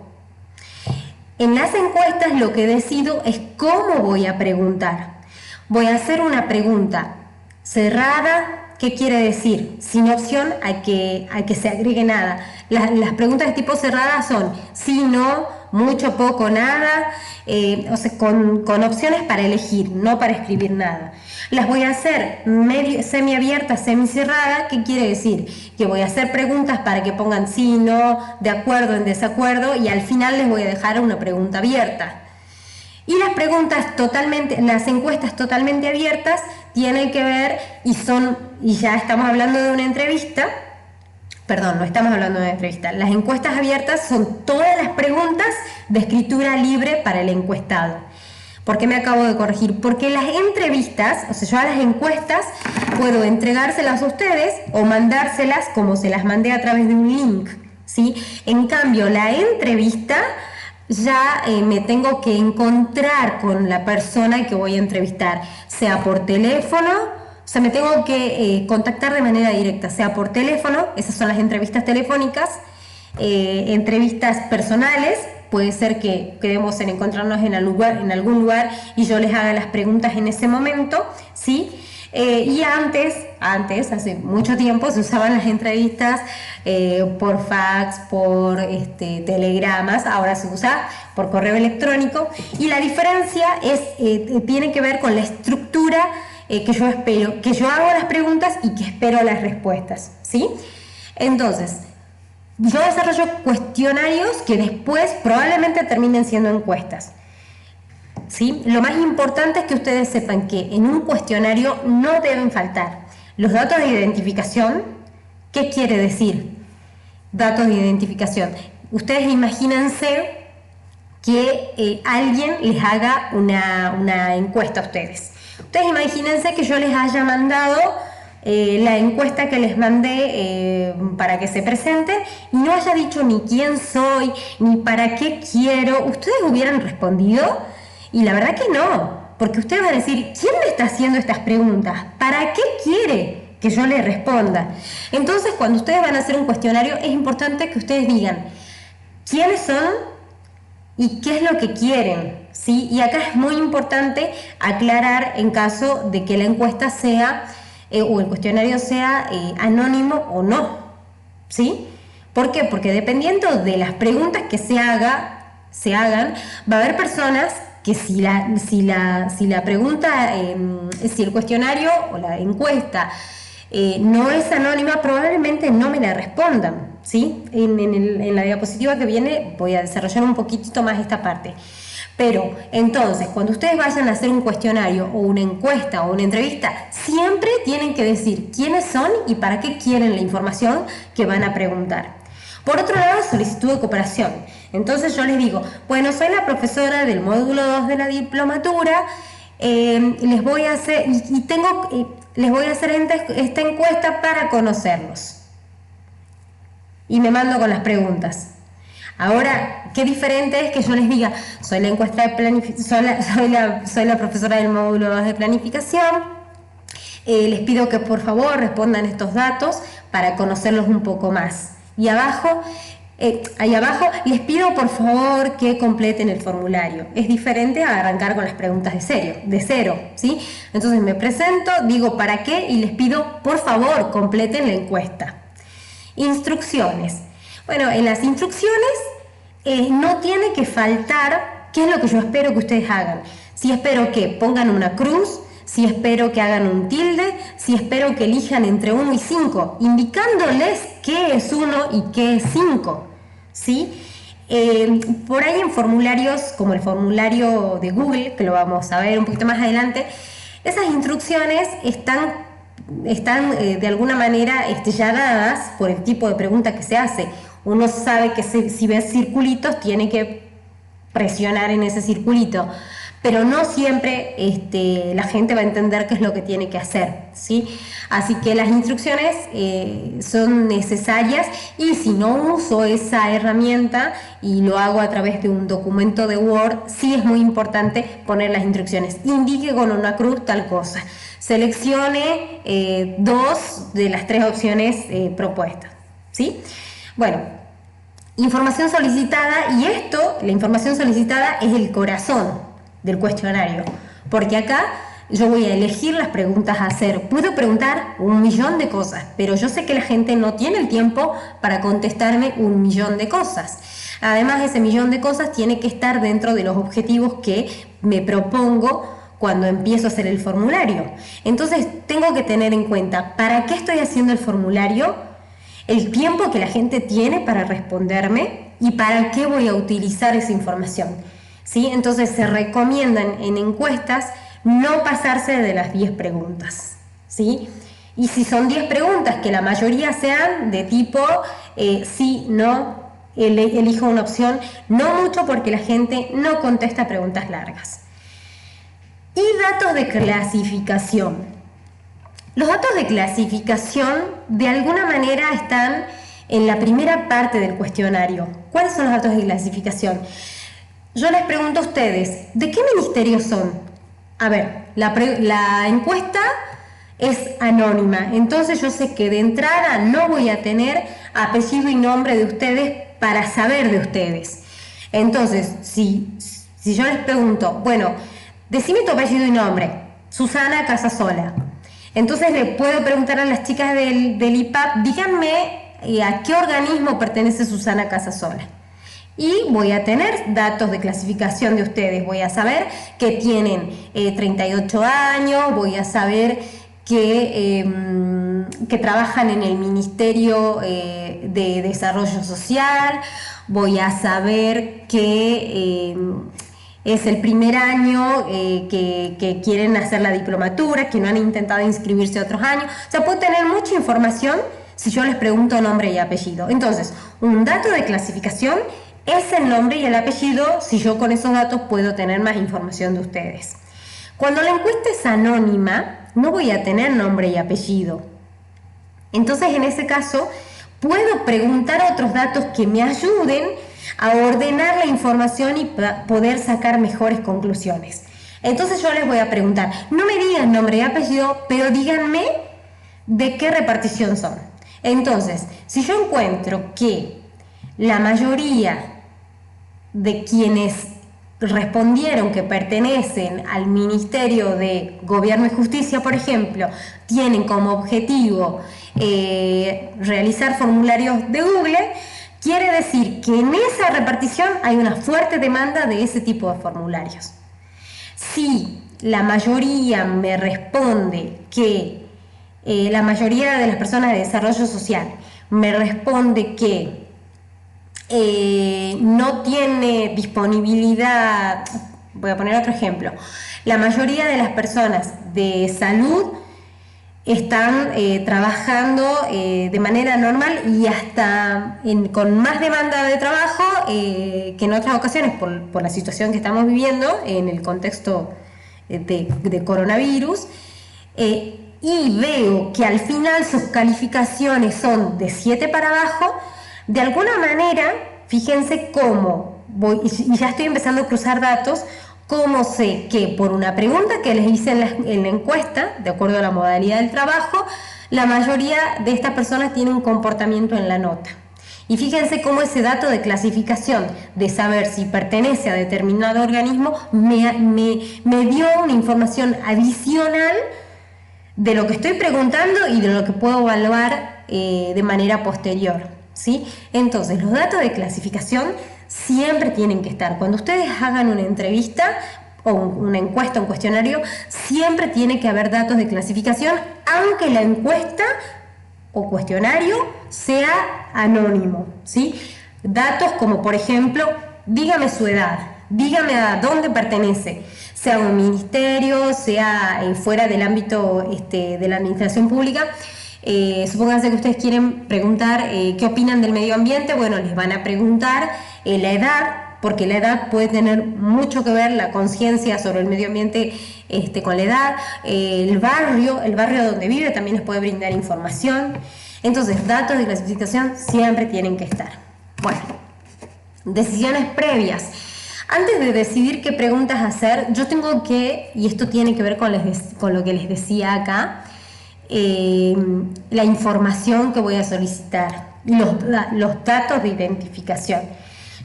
En las encuestas lo que decido es cómo voy a preguntar. Voy a hacer una pregunta cerrada. ¿Qué quiere decir? Sin opción a que se agregue nada. Las preguntas de tipo cerrada son sí, no, mucho, poco, nada, o sea, con opciones para elegir, no para escribir nada. Las voy a hacer semiabiertas, semicerradas. ¿Qué quiere decir? Que voy a hacer preguntas para que pongan sí, no, de acuerdo, en desacuerdo, y al final les voy a dejar una pregunta abierta. Y las encuestas totalmente abiertas tienen que ver y ya estamos hablando de una entrevista. Perdón, no estamos hablando de una entrevista. Las encuestas abiertas son todas las preguntas de escritura libre para el encuestado. ¿Por qué me acabo de corregir? Porque las entrevistas, o sea, yo a las encuestas puedo entregárselas a ustedes o mandárselas como se las mandé a través de un link, ¿sí? En cambio, la entrevista ya me tengo que encontrar con la persona que voy a entrevistar, sea por teléfono, o sea, me tengo que contactar de manera directa, sea por teléfono. Esas son las entrevistas telefónicas, entrevistas personales. Puede ser que quedemos en encontrarnos en algún lugar y yo les haga las preguntas en ese momento, ¿sí? Y antes, hace mucho tiempo, se usaban las entrevistas por fax, por telegramas. Ahora se usa por correo electrónico. Y la diferencia tiene que ver con la estructura que yo espero, que yo hago las preguntas y que espero las respuestas, ¿sí? Entonces, yo desarrollo cuestionarios que después probablemente terminen siendo encuestas, ¿sí? Lo más importante es que ustedes sepan que en un cuestionario no deben faltar los datos de identificación. ¿Qué quiere decir? Datos de identificación. Ustedes imagínense que alguien les haga una encuesta a ustedes. Ustedes imagínense que yo les haya mandado la encuesta que les mandé para que se presenten y no haya dicho ni quién soy, ni para qué quiero. ¿Ustedes hubieran respondido? Y la verdad que no, porque ustedes van a decir, ¿quién me está haciendo estas preguntas? ¿Para qué quiere que yo le responda? Entonces, cuando ustedes van a hacer un cuestionario, es importante que ustedes digan quiénes son y qué es lo que quieren, ¿sí? Y acá es muy importante aclarar en caso de que la encuesta sea o el cuestionario sea anónimo o no, ¿sí? ¿Por qué? Porque dependiendo de las preguntas que se hagan, va a haber personas que si la pregunta, si el cuestionario o la encuesta no es anónima, probablemente no me la respondan, ¿sí? En la diapositiva que viene voy a desarrollar un poquitito más esta parte. Pero entonces, cuando ustedes vayan a hacer un cuestionario o una encuesta o una entrevista, siempre tienen que decir quiénes son y para qué quieren la información que van a preguntar. Por otro lado, solicitud de cooperación. Entonces yo les digo, bueno, soy la profesora del módulo 2 de la diplomatura, les voy a hacer esta encuesta para conocerlos. Y me mando con las preguntas. Ahora, qué diferente es que yo les diga, soy la profesora del módulo 2 de planificación, les pido que por favor respondan estos datos para conocerlos un poco más. Y ahí abajo les pido por favor que completen el formulario. Es diferente a arrancar con las preguntas de cero, ¿sí? Entonces me presento, digo para qué y les pido por favor completen la encuesta. Instrucciones. Bueno, en las instrucciones no tiene que faltar qué es lo que yo espero que ustedes hagan. Si espero que pongan una cruz, si espero que hagan un tilde, si espero que elijan entre 1 y 5, indicándoles qué es 1 y qué es 5, ¿sí? Por ahí en formularios como el formulario de Google, que lo vamos a ver un poquito más adelante, esas instrucciones están de alguna manera ya dadas por el tipo de pregunta que se hace. Uno sabe que si ves circulitos tiene que presionar en ese circulito, pero no siempre la gente va a entender qué es lo que tiene que hacer, ¿sí? Así que las instrucciones son necesarias, y si no uso esa herramienta y lo hago a través de un documento de Word, sí es muy importante poner las instrucciones. Indique con una cruz tal cosa. Seleccione 2 de las 3 opciones propuestas, ¿sí? Bueno, información solicitada, y la información solicitada es el corazón del cuestionario, porque acá yo voy a elegir las preguntas a hacer. Puedo preguntar 1.000.000 de cosas, pero yo sé que la gente no tiene el tiempo para contestarme 1.000.000 de cosas. Además, ese 1.000.000 de cosas tiene que estar dentro de los objetivos que me propongo cuando empiezo a hacer el formulario. Entonces, tengo que tener en cuenta para qué estoy haciendo el formulario, el tiempo que la gente tiene para responderme y para qué voy a utilizar esa información, ¿sí? Entonces se recomiendan en encuestas no pasarse de las 10 preguntas, ¿sí? Y si son 10 preguntas, que la mayoría sean de tipo sí, no, elijo una opción, no mucho, porque la gente no contesta preguntas largas. Y datos de clasificación. Los datos de clasificación de alguna manera están en la primera parte del cuestionario. ¿Cuáles son los datos de clasificación? Yo les pregunto a ustedes, ¿de qué ministerio son? A ver, la encuesta es anónima, entonces yo sé que de entrada no voy a tener apellido y nombre de ustedes para saber de ustedes. Entonces, si yo les pregunto, bueno, decime tu apellido y nombre, Susana Casasola. Entonces le puedo preguntar a las chicas del IPAP, díganme a qué organismo pertenece Susana Casasola. Y voy a tener datos de clasificación de ustedes, voy a saber que tienen 38 años, voy a saber que trabajan en el Ministerio de Desarrollo Social, voy a saber que es el primer año que quieren hacer la diplomatura, que no han intentado inscribirse otros años. O sea, puedo tener mucha información si yo les pregunto nombre y apellido. Entonces, un dato de clasificación es el nombre y el apellido, si yo con esos datos puedo tener más información de ustedes. Cuando la encuesta es anónima, no voy a tener nombre y apellido. Entonces, en ese caso, puedo preguntar otros datos que me ayuden a ordenar la información y poder sacar mejores conclusiones. Entonces yo les voy a preguntar, no me digan nombre y apellido, pero díganme de qué repartición son. Entonces, si yo encuentro que la mayoría de quienes respondieron que pertenecen al Ministerio de Gobierno y Justicia, por ejemplo, tienen como objetivo realizar formularios de Google, quiere decir que en esa repartición hay una fuerte demanda de ese tipo de formularios. Si la mayoría me responde que la mayoría de las personas de desarrollo social me responde que no tiene disponibilidad, voy a poner otro ejemplo, la mayoría de las personas de salud están trabajando de manera normal y hasta con más demanda de trabajo que en otras ocasiones por la situación que estamos viviendo en el contexto de coronavirus, y veo que al final sus calificaciones son de 7 para abajo, de alguna manera, fíjense cómo voy, y ya estoy empezando a cruzar datos, cómo sé que por una pregunta que les hice en la encuesta, de acuerdo a la modalidad del trabajo, la mayoría de estas personas tienen un comportamiento en la nota. Y fíjense cómo ese dato de clasificación, de saber si pertenece a determinado organismo, me dio una información adicional de lo que estoy preguntando y de lo que puedo evaluar de manera posterior, ¿sí? Entonces, los datos de clasificación siempre tienen que estar. Cuando ustedes hagan una entrevista o una encuesta, un cuestionario, siempre tiene que haber datos de clasificación, aunque la encuesta o cuestionario sea anónimo, ¿sí? Datos como, por ejemplo, dígame su edad, dígame a dónde pertenece, sea un ministerio, sea fuera del ámbito de la administración pública. Supónganse que ustedes quieren preguntar qué opinan del medio ambiente. Bueno, les van a preguntar la edad, porque la edad puede tener mucho que ver, la conciencia sobre el medio ambiente con la edad. El barrio donde vive también les puede brindar información. Entonces, datos de clasificación siempre tienen que estar. Bueno, decisiones previas. Antes de decidir qué preguntas hacer, yo tengo que, y esto tiene que ver con lo que les decía acá, la información que voy a solicitar, los datos de identificación.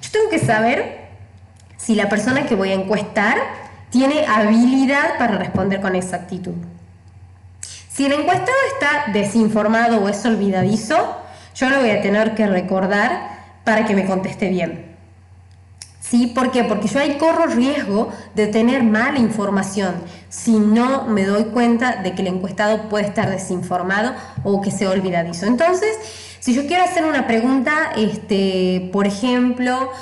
Yo tengo que saber si la persona que voy a encuestar tiene habilidad para responder con exactitud. Si el encuestado está desinformado o es olvidadizo, yo lo voy a tener que recordar para que me conteste bien. ¿Sí? ¿Por qué? Porque yo ahí corro riesgo de tener mala información si no me doy cuenta de que el encuestado puede estar desinformado o que sea olvidadizo. Entonces, si yo quiero hacer una pregunta, por ejemplo,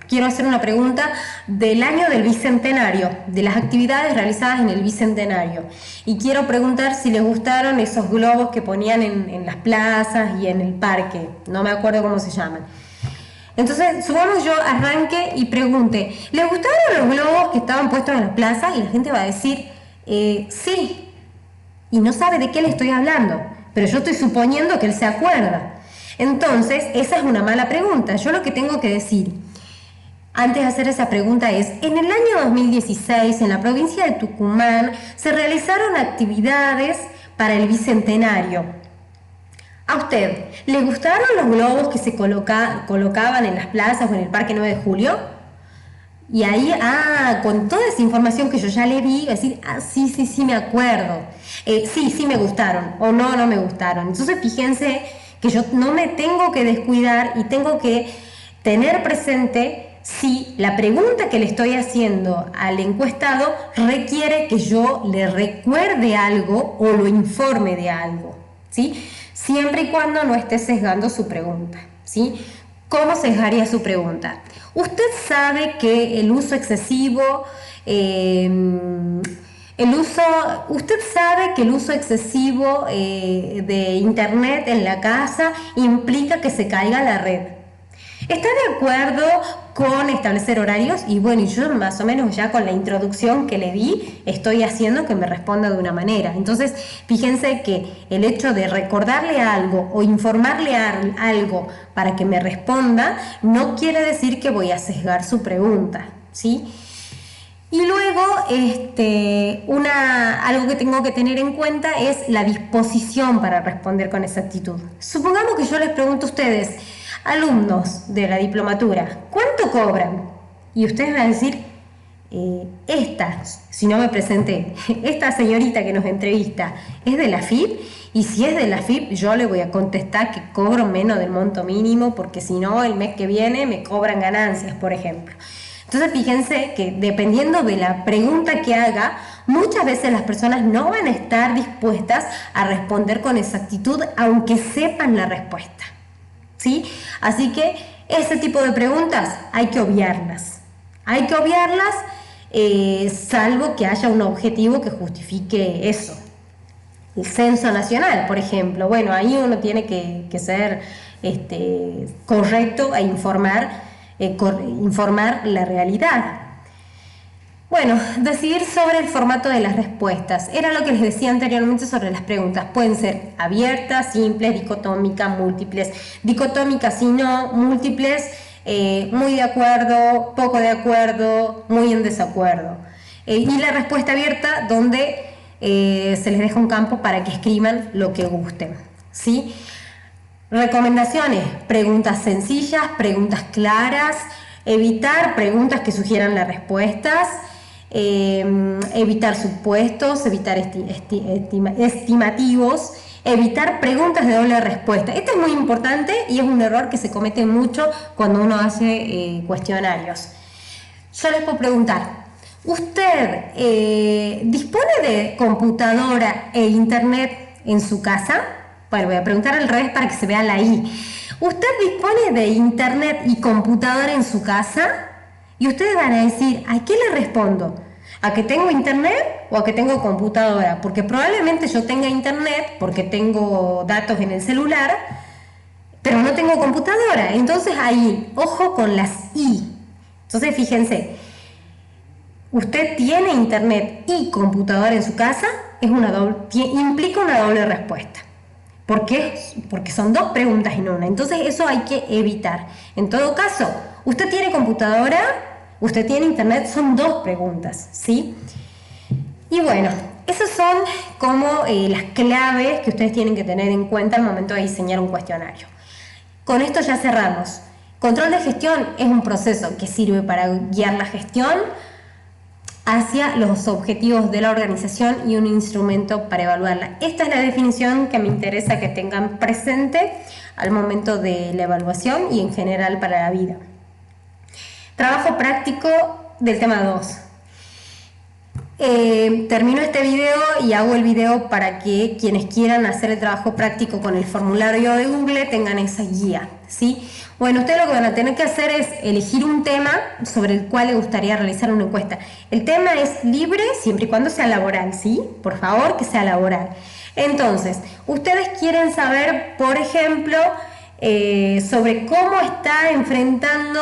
quiero hacer una pregunta del año del Bicentenario, de las actividades realizadas en el Bicentenario, y quiero preguntar si les gustaron esos globos que ponían en las plazas y en el parque, no me acuerdo cómo se llaman. Entonces, supongamos yo arranque y pregunte, ¿les gustaron los globos que estaban puestos en la plaza? Y la gente va a decir, sí, y no sabe de qué le estoy hablando, pero yo estoy suponiendo que él se acuerda. Entonces, esa es una mala pregunta. Yo lo que tengo que decir antes de hacer esa pregunta es, en el año 2016, en la provincia de Tucumán, se realizaron actividades para el Bicentenario. ¿A usted le gustaron los globos que se colocaban en las plazas o en el Parque 9 de Julio? Y ahí, con toda esa información que yo ya le di, decir, sí, me acuerdo. Sí, me gustaron, o no me gustaron. Entonces, fíjense que yo no me tengo que descuidar y tengo que tener presente si la pregunta que le estoy haciendo al encuestado requiere que yo le recuerde algo o lo informe de algo, ¿sí? Siempre y cuando no esté sesgando su pregunta, ¿sí? ¿Cómo sesgaría su pregunta? Usted sabe que el uso excesivo, usted sabe que el uso excesivo de internet en la casa implica que se caiga la red. ¿Está de acuerdo con establecer horarios? Y bueno, yo más o menos ya con la introducción que le di, estoy haciendo que me responda de una manera. Entonces, fíjense que el hecho de recordarle algo o informarle algo para que me responda, no quiere decir que voy a sesgar su pregunta, ¿sí? Y luego, algo que tengo que tener en cuenta es la disposición para responder con exactitud. Supongamos que yo les pregunto a ustedes, alumnos de la diplomatura, ¿cuánto cobran? Y ustedes van a decir, si no me presenté, esta señorita que nos entrevista, ¿es de la FIP? Y si es de la FIP, yo le voy a contestar que cobro menos del monto mínimo, porque si no, el mes que viene me cobran ganancias, por ejemplo. Entonces, fíjense que dependiendo de la pregunta que haga, muchas veces las personas no van a estar dispuestas a responder con exactitud, aunque sepan la respuesta, ¿sí? Así que ese tipo de preguntas hay que obviarlas. Hay que obviarlas, salvo que haya un objetivo que justifique eso. El censo nacional, por ejemplo. Bueno, ahí uno tiene que ser correcto e informar la realidad. Bueno, decidir sobre el formato de las respuestas. Era lo que les decía anteriormente sobre las preguntas. Pueden ser abiertas, simples, dicotómicas, múltiples. Dicotómicas, sí, no, múltiples, muy de acuerdo, poco de acuerdo, muy en desacuerdo. Y la respuesta abierta, donde se les deja un campo para que escriban lo que gusten, ¿sí? Recomendaciones: preguntas sencillas, preguntas claras, evitar preguntas que sugieran las respuestas, evitar supuestos, evitar estimativos, evitar preguntas de doble respuesta. Esto es muy importante y es un error que se comete mucho cuando uno hace cuestionarios. Yo les puedo preguntar, ¿usted dispone de computadora e internet en su casa? Bueno, voy a preguntar al revés para que se vea la I. ¿Usted dispone de internet y computadora en su casa? Y ustedes van a decir, ¿a qué le respondo? ¿A que tengo internet o a que tengo computadora? Porque probablemente yo tenga internet porque tengo datos en el celular, pero no tengo computadora. Entonces ahí, ojo con las I. Entonces fíjense, ¿usted tiene internet y computadora en su casa? Implica una doble respuesta. ¿Por qué? Porque son dos preguntas en una. Entonces eso hay que evitar. En todo caso, ¿usted tiene computadora? ¿Usted tiene internet? Son dos preguntas, ¿sí? Y bueno, esas son como las claves que ustedes tienen que tener en cuenta al momento de diseñar un cuestionario. Con esto ya cerramos. Control de gestión es un proceso que sirve para guiar la gestión hacia los objetivos de la organización y un instrumento para evaluarla. Esta es la definición que me interesa que tengan presente al momento de la evaluación y en general para la vida. Trabajo práctico del tema 2. Termino este video y hago el video para que quienes quieran hacer el trabajo práctico con el formulario de Google tengan esa guía, ¿sí? Bueno, ustedes lo que van a tener que hacer es elegir un tema sobre el cual les gustaría realizar una encuesta. El tema es libre siempre y cuando sea laboral, ¿sí? Por favor, que sea laboral. Entonces, ustedes quieren saber, por ejemplo, sobre cómo está enfrentando,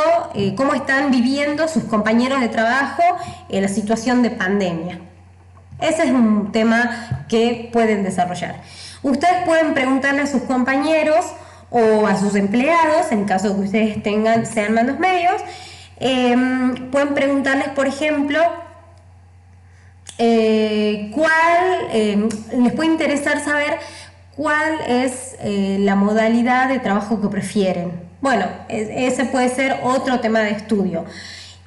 cómo están viviendo sus compañeros de trabajo en la situación de pandemia. Ese es un tema que pueden desarrollar. Ustedes pueden preguntarle a sus compañeros o a sus empleados, en caso de que ustedes sean mandos medios, pueden preguntarles, por ejemplo, les puede interesar saber cuál es la modalidad de trabajo que prefieren. Bueno, ese puede ser otro tema de estudio.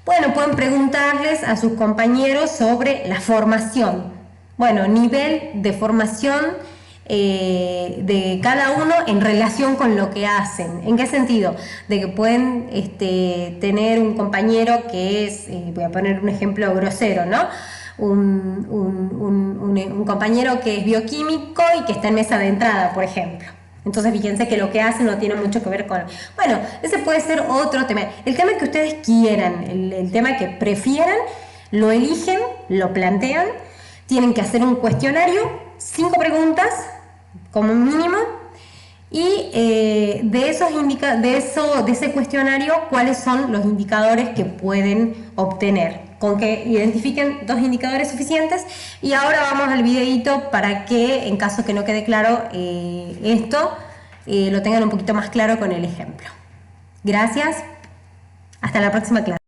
Bueno, pueden preguntarles a sus compañeros sobre la formación. Bueno, nivel de formación de cada uno en relación con lo que hacen. ¿En qué sentido? De que pueden tener un compañero que es, voy a poner un ejemplo grosero, ¿no? Un compañero que es bioquímico y que está en mesa de entrada, por ejemplo. Entonces fíjense que lo que hace no tiene mucho que ver con... Bueno, ese puede ser otro tema. El tema que ustedes quieran, el tema que prefieran, lo eligen, lo plantean, tienen que hacer un cuestionario, 5 preguntas como mínimo, y de ese cuestionario, ¿cuáles son los indicadores que pueden obtener? Con que identifiquen 2 indicadores suficientes. Y ahora vamos al videito para que, en caso que no quede claro esto, lo tengan un poquito más claro con el ejemplo. Gracias. Hasta la próxima clase.